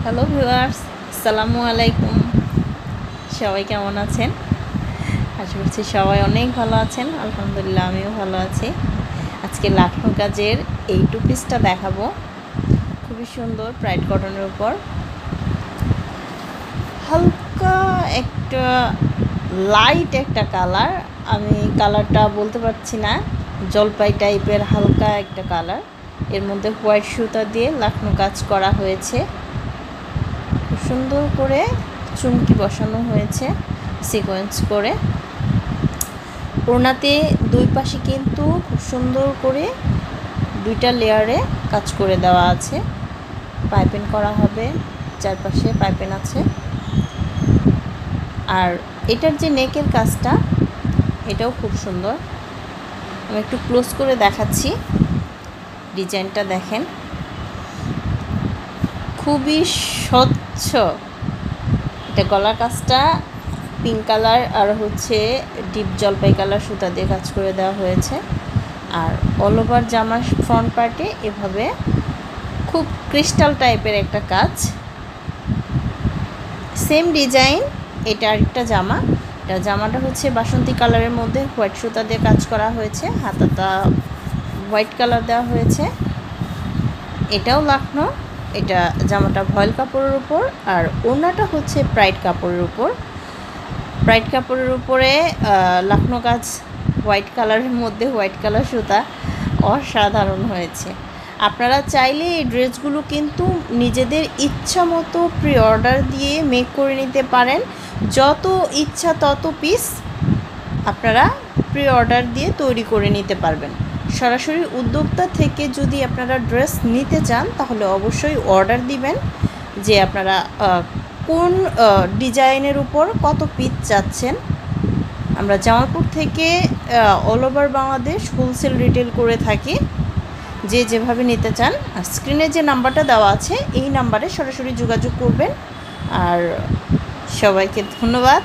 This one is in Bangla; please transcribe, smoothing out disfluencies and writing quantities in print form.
হ্যালো ভিউয়ার্স, আসসালামু আলাইকুম। সবাই কেমন আছেন? আশা করছি সবাই অনেক ভালো আছেন। আলহামদুলিল্লাহ, আমিও ভালো আছি। আজকে লাখনো কাজের এই টু পিসটা দেখাবো। খুবই সুন্দর, ব্রাইট কটনের উপর হালকা একটা লাইট একটা কালার। আমি কালারটা বলতে পারছি না, জলপাই টাইপের হালকা একটা কালার। এর মধ্যে হোয়াইট সুতা দিয়ে লাখনো কাজ করা হয়েছে। খুব সুন্দর করে চুমকি বসানো হয়েছে সিকোয়েন্স করে। ওড়নাতে দুই পাশে কিন্তু খুব সুন্দর করে দুইটা লেয়ারে কাজ করে দেওয়া আছে। পাইপিং করা হবে, চারপাশে পাইপিং আছে। আর এটার যে নেকের কাজটা, এটাও খুব সুন্দর। আমি একটু ক্লোজ করে দেখাচ্ছি, ডিজাইনটা দেখেন, খুবই স্বচ্ছ। এটা গলার কাজটা পিঙ্ক কালার আর ডিপ জলপাই কালার সুতা দিয়ে কাজ করে দেওয়া হয়েছে। আর অল ওভার জামার ফ্রন্ট পার্টে এভাবে খুব ক্রিস্টাল টাইপের একটা কাজ। সেম ডিজাইন, এটা আরেকটা জামা। জামাটা বাসন্তী কালারের মধ্যে হোয়াইট সুতা দিয়ে কাজ করা হয়েছে, হাতাটা হোয়াইট কালার দেওয়া হয়েছে। এটাও লাখনো। এটা জামাটা ভয়েল কাপড়ের উপর, আর ওড়নাটা ব্রাইট কাপড়ের উপর। ব্রাইট কাপড়ের উপরে লাখনো কাজ হোয়াইট কালারের মধ্যে হোয়াইট কালার সুতা, অসাধারণ হয়েছে। আপনারা চাইলে এই ড্রেসগুলো কিন্তু নিজেদের ইচ্ছা মতো প্রি অর্ডার দিয়ে মেক করে নিতে পারেন। যত ইচ্ছা তত পিস আপনারা প্রি অর্ডার দিয়ে তৈরি করে নিতে পারবেন। সরাসরি উদ্যোক্তা থেকে যদি আপনারা ড্রেস নিতে চান, তাহলে অবশ্যই অর্ডার দিবেন যে আপনারা কোন ডিজাইনের উপর কত পিস চাচ্ছেন। আমরা জামালপুর থেকে all over Bangladesh wholesale retail করে থাকি। যে যেভাবে নিতে চান, আর স্ক্রিনে যে নাম্বারটা দেওয়া আছে এই নাম্বারে সরাসরি যোগাযোগ করবেন। আর সবাইকে ধন্যবাদ।